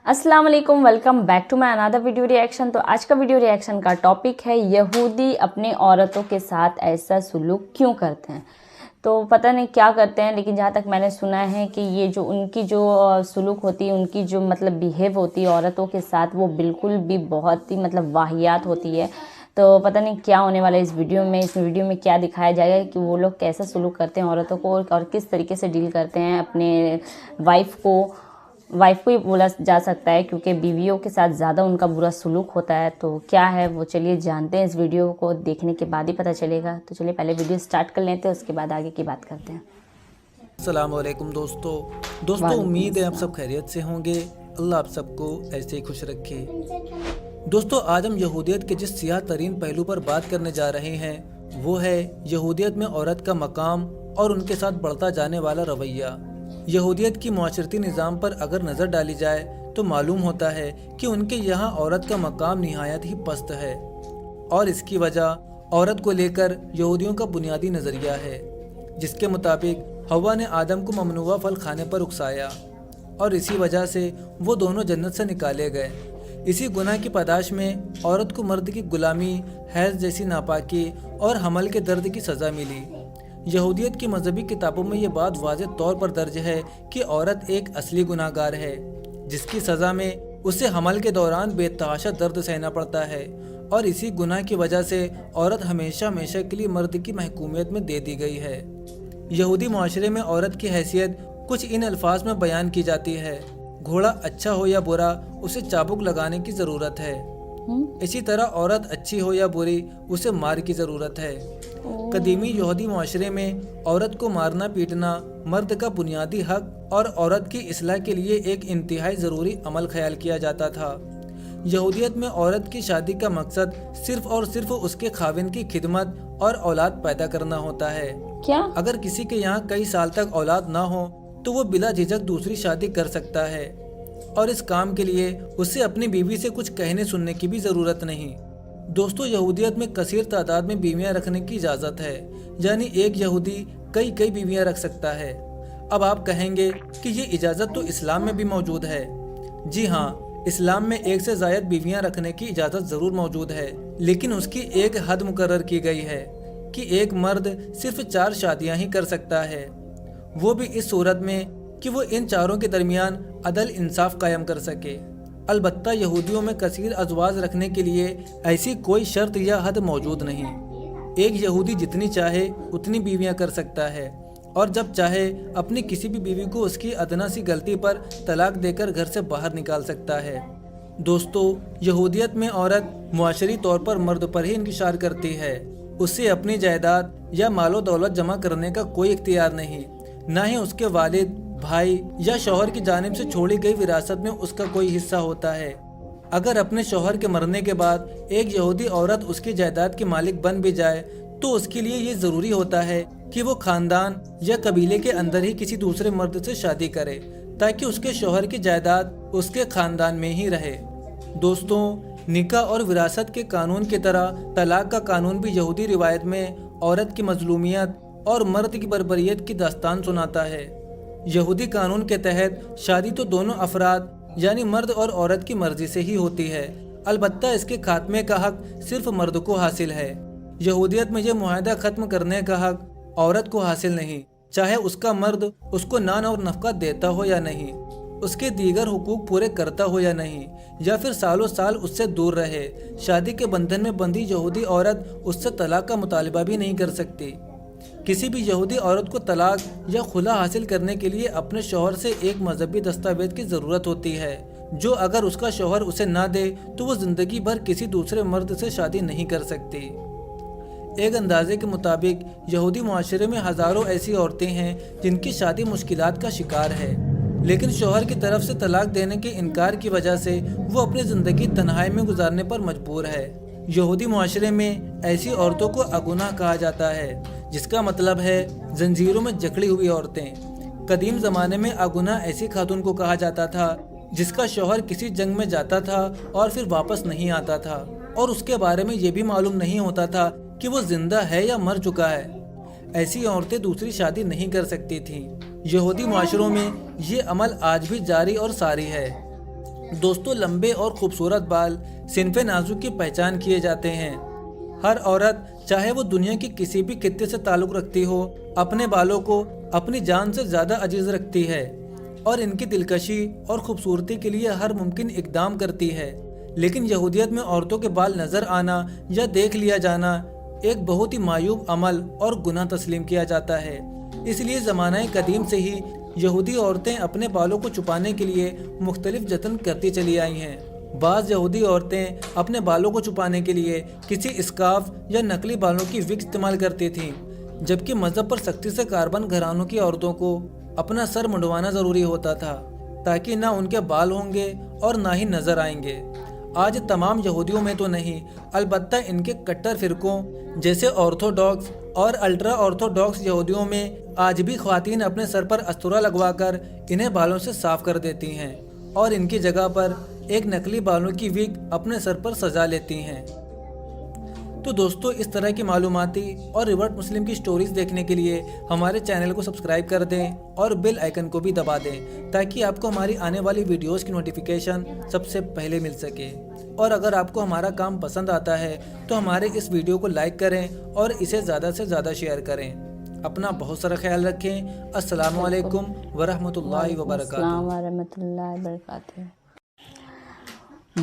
अस्सलाम वालेकुम, welcome back to my another video reaction. तो आज का वीडियो रिएक्शन का टॉपिक है यहूदी अपने औरतों के साथ ऐसा सुलूक क्यों करते हैं। तो पता नहीं क्या करते हैं, लेकिन जहाँ तक मैंने सुना है कि ये जो उनकी जो सुलूक होती है, उनकी जो मतलब बिहेव होती है औरतों के साथ, वो बिल्कुल भी बहुत ही मतलब वाहियात होती है। तो पता नहीं क्या होने वाला है इस वीडियो में। इस वीडियो में क्या दिखाया जाएगा कि वो लोग कैसा सुलूक करते हैं औरतों को और किस तरीके से डील करते हैं अपने वाइफ को ही बोला जा सकता है, क्योंकि बीवियों के साथ ज़्यादा उनका बुरा सुलूक होता है। तो क्या है वो चलिए जानते हैं, इस वीडियो को देखने के बाद ही पता चलेगा। तो चलिए पहले वीडियो स्टार्ट कर लेते हैं, उसके बाद आगे की बात करते हैं। अस्सलाम वालेकुम दोस्तों उम्मीद है आप सब खैरियत से होंगे। अल्लाह आप सबको ऐसे ही खुश रखे। दोस्तों आज हम यहूदियत के जिस सियाह तरीन पहलू पर बात करने जा रहे हैं वो है यहूदियत में औरत का मकाम और उनके साथ बढ़ता जाने वाला रवैया। यहूदियत की मुआशरती निज़ाम पर अगर नज़र डाली जाए तो मालूम होता है कि उनके यहाँ औरत का मकाम निहायत ही पस्त है, और इसकी वजह औरत को लेकर यहूदियों का बुनियादी नज़रिया है, जिसके मुताबिक हवा ने आदम को ममनुआ फल खाने पर उकसाया और इसी वजह से वो दोनों जन्नत से निकाले गए। इसी गुनाह की पादाश में औरत को मर्द की गुलामी, हैज़ जैसी नापाकी और हमल के दर्द की सज़ा मिली। यहूदियत की मजहबी किताबों में ये बात वाज़ेह तौर पर दर्ज है कि औरत एक असली गुनाहगार है, जिसकी सज़ा में उसे हमल के दौरान बेतहाशा दर्द सहना पड़ता है, और इसी गुनाह की वजह से औरत हमेशा हमेशा के लिए मर्द की महकूमियत में दे दी गई है। यहूदी माशरे में औरत की हैसियत कुछ इन अल्फाज में बयान की जाती है: घोड़ा अच्छा हो या बुरा, उसे चाबुक लगाने की ज़रूरत है। इसी तरह औरत अच्छी हो या बुरी, उसे मार की ज़रूरत है। कदीमी यहूदी माशरे में औरत को मारना पीटना मर्द का बुनियादी हक और औरत की इस्लाह के लिए एक इंतहाई ज़रूरी अमल ख्याल किया जाता था। यहूदियत में औरत की शादी का मकसद सिर्फ और सिर्फ उसके खाविन की खिदमत और औलाद पैदा करना होता है। क्या अगर किसी के यहाँ कई साल तक औलाद ना हो तो वो बिला झिझक दूसरी शादी कर सकता है, और इस काम के लिए उसे अपनी बीवी से कुछ कहने सुनने की भी ज़रूरत नहीं। दोस्तों यहूदियत में कसीर तादाद में बीवियां रखने की इजाज़त है, यानी एक यहूदी कई बीवियां रख सकता है। अब आप कहेंगे कि ये इजाज़त तो इस्लाम में भी मौजूद है। जी हाँ, इस्लाम में एक से ज़ायद बीवियां रखने की इजाज़त ज़रूर मौजूद है, लेकिन उसकी एक हद मुकर्रर की गई है कि एक मर्द सिर्फ 4 शादियाँ ही कर सकता है, वो भी इस सूरत में कि वो इन चारों के दरमियान अदल इंसाफ कायम कर सके। अलबत्ता यहूदियों में कसीर अज़वाज रखने के लिए ऐसी कोई शर्त या हद मौजूद नहीं। एक यहूदी जितनी चाहे उतनी बीवियां कर सकता है, और जब चाहे अपनी किसी भी बीवी को उसकी अदना सी गलती पर तलाक देकर घर से बाहर निकाल सकता है। दोस्तों यहूदियत में औरत मुआशरी तौर पर मर्द पर ही इंकिशार करती है। उसे अपनी जायदाद या मालो दौलत जमा करने का कोई इख्तियार नहीं, ना ही उसके वालिद, भाई या शौहर की जानिब से छोड़ी गई विरासत में उसका कोई हिस्सा होता है। अगर अपने शौहर के मरने के बाद एक यहूदी औरत उसकी जायदाद की मालिक बन भी जाए तो उसके लिए ये ज़रूरी होता है कि वो खानदान या कबीले के अंदर ही किसी दूसरे मर्द से शादी करे, ताकि उसके शौहर की जायदाद उसके खानदान में ही रहे। दोस्तों निकाह और विरासत के कानून की तरह तलाक का कानून भी यहूदी रिवायत में औरत की मजलूमियत और मर्द की बर्बरियत की दास्तान सुनाता है। यहूदी कानून के तहत शादी तो दोनों अफराद यानी मर्द और औरत की मर्जी से ही होती है, अलबत्ता इसके खात्मे का हक सिर्फ मर्द को हासिल है। यहूदियत में यह मुआहदा ख़त्म करने का हक औरत को हासिल नहीं, चाहे उसका मर्द उसको नान और नफ़क़त देता हो या नहीं, उसके दीगर हुकूक पूरे करता हो या नहीं, या फिर सालों साल उससे दूर रहे। शादी के बंधन में बंधी यहूदी औरत उससे तलाक का मुतालिबा भी नहीं कर सकती। किसी भी यहूदी औरत को तलाक या खुला हासिल करने के लिए अपने शौहर से एक मजहबी दस्तावेज की ज़रूरत होती है, जो अगर उसका शौहर उसे ना दे तो वो ज़िंदगी भर किसी दूसरे मर्द से शादी नहीं कर सकती। एक अंदाजे के मुताबिक यहूदी माशरे में हज़ारों ऐसी औरतें हैं जिनकी शादी मुश्किलात का शिकार है, लेकिन शौहर की तरफ से तलाक देने के इनकार की वजह से वो अपनी ज़िंदगी तन्हाई में गुजारने पर मजबूर है। यहूदी माशरे में ऐसी औरतों को अगुनाह कहा जाता है, जिसका मतलब है जंजीरों में जकड़ी हुई औरतें। कदीम ज़माने में अगुनाह ऐसी खातून को कहा जाता था जिसका शौहर किसी जंग में जाता था और फिर वापस नहीं आता था, और उसके बारे में ये भी मालूम नहीं होता था कि वो जिंदा है या मर चुका है। ऐसी औरतें दूसरी शादी नहीं कर सकती थीं। यहूदी माशरों में ये अमल आज भी जारी और सारी है। دوستوں لمبے اور خوبصورت بال صنف نازک کی پہچان کیے جاتے ہیں۔ ہر عورت چاہے وہ دنیا کی کسی بھی خطے سے تعلق رکھتی ہو اپنے بالوں کو اپنی جان سے زیادہ عزیز رکھتی ہے اور ان کی دلکشی اور خوبصورتی کے لیے ہر ممکن اقدام کرتی ہے۔ لیکن یہودیت میں عورتوں کے بال نظر آنا یا دیکھ لیا جانا ایک بہت ہی معیوب عمل اور گناہ تسلیم کیا جاتا ہے۔ اس لیے زمانہ قدیم سے ہی یہودی عورتیں اپنے بالوں کو چھپانے کے لیے مختلف جتن کرتی چلی آئی ہیں۔ بعض یہودی عورتیں اپنے بالوں کو چھپانے کے لیے کسی اسکارف یا نقلی بالوں کی وگ استعمال کرتی تھیں، جبکہ مذہب پر سختی سے کاربن گھرانوں کی عورتوں کو اپنا سر منڈوانا ضروری ہوتا تھا تاکہ نہ ان کے بال ہوں گے اور نہ ہی نظر آئیں گے۔ آج تمام یہودیوں میں تو نہیں، البتہ ان کے کٹر فرقوں جیسے آرتھوڈاکس اور الٹرا آرتھوڈاکس یہودیوں میں آج بھی خواتین اپنے سر پر استورا لگوا کر انہیں بالوں سے صاف کر دیتی ہیں اور ان کی جگہ پر ایک نقلی بالوں کی وگ اپنے سر پر سجا لیتی ہیں۔ تو دوستو اس طرح کی معلوماتی اور ریورٹ مسلم کی سٹوریز دیکھنے کے لیے ہمارے چینل کو سبسکرائب کر دیں اور بیل آئیکن کو بھی دبا دیں تاکہ آپ کو ہماری آنے والی ویڈیوز کی نوٹیفیکیشن سب سے پہلے مل سکے۔ اور اگر آپ کو ہمارا کام پسند آتا ہے تو ہمارے اس ویڈیو کو لائک کریں اور اسے زیادہ سے زیادہ شیئر کریں۔ اپنا بہت سارا خیال رکھیں۔ السلام علیکم ورحمۃ اللہ وبرکاتہ۔ السلام ورحمۃ اللہ وبرکاتہ۔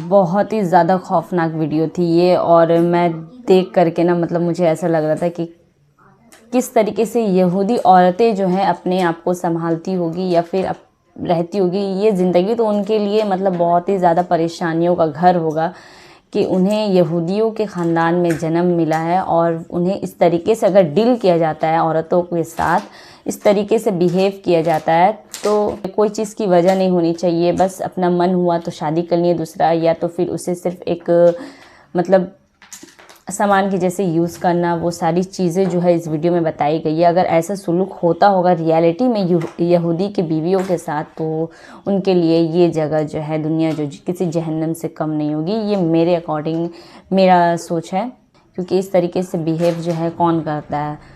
بہت ہی زیادہ خوفناک ویڈیو تھی یہ، اور میں دیکھ کر کے مطلب مجھے ایسا لگ رہا تھا کہ کس طریقے سے یہودی عورتیں جو ہیں اپنے آپ کو سنبھالتی ہوگی یا پھر رہتی ہوگی۔ یہ زندگی تو ان کے لیے مطلب بہت ہی زیادہ پریشانیوں کا گھر ہوگا کہ انہیں یہودیوں کے خاندان میں جنم ملا ہے، اور انہیں اس طریقے سے اگر ڈیل کیا جاتا ہے عورتوں کے ساتھ، اس طریقے سے بیہیو کیا جاتا ہے، تو کوئی چیز کی وجہ نہیں ہونی چاہیے۔ بس اپنا من ہوا تو شادی کر لیے دوسرا، یا تو پھر اسے صرف ایک مطلب سامان کی جیسے یوز کرنا، وہ ساری چیزیں جو ہے اس ویڈیو میں بتائی گئی ہے۔ اگر ایسا سلوک ہوتا ہوگا ریالٹی میں یہودی کے بیویوں کے ساتھ، تو ان کے لیے یہ جگہ جو ہے دنیا جو کسی جہنم سے کم نہیں ہوگی۔ یہ میرے اکارڈنگ میرا سوچ ہے، کیونکہ اس طریقے سے بیہیو جو ہے کون کرتا ہے،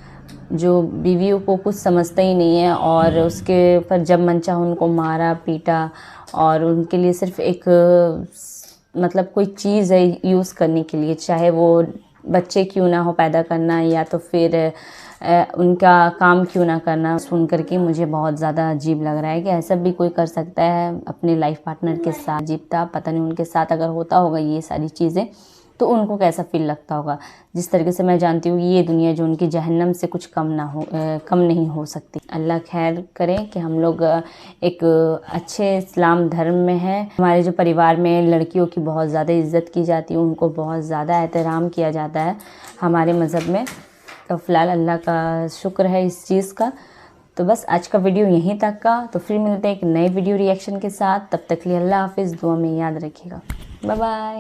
جو بیویوں کو کچھ سمجھتا ہی نہیں ہے، اور اس کے اوپر جب من چاہا ان کو مارا پیٹا، اور ان کے لیے صرف ایک مطلب کوئی چیز ہے یوز کرنے کے لیے، چاہے وہ بچے کیوں نہ ہو پیدا کرنا، یا تو پھر ان کا کام کیوں نہ کرنا۔ سن کر کے مجھے بہت زیادہ عجیب لگ رہا ہے کہ ایسا بھی کوئی کر سکتا ہے اپنے لائف پارٹنر کے ساتھ۔ عجیب تھا، پتہ نہیں ان کے ساتھ اگر ہوتا ہوگا یہ ساری چیزیں تو ان کو کیسا فیل لگتا ہوگا۔ جس طریقے سے میں جانتی ہوں یہ دنیا جو ان کی جہنم سے کچھ کم نہیں ہو سکتی۔ اللہ خیر کرے کہ ہم لوگ ایک اچھے اسلام دھرم میں ہیں، ہمارے جو پریوار میں لڑکیوں کی بہت زیادہ عزت کی جاتی ہے، ان کو بہت زیادہ احترام کیا جاتا ہے ہمارے مذہب میں۔ تو فی الحال اللہ کا شکر ہے اس چیز کا۔ تو بس آج کا ویڈیو یہیں تک کا، تو پھر ملتے ہیں ایک نئے ویڈیو ری ایکشن کے ساتھ۔ تب تک لیے اللہ حافظ، دعا میں یاد رکھیے گا۔ Bye bye.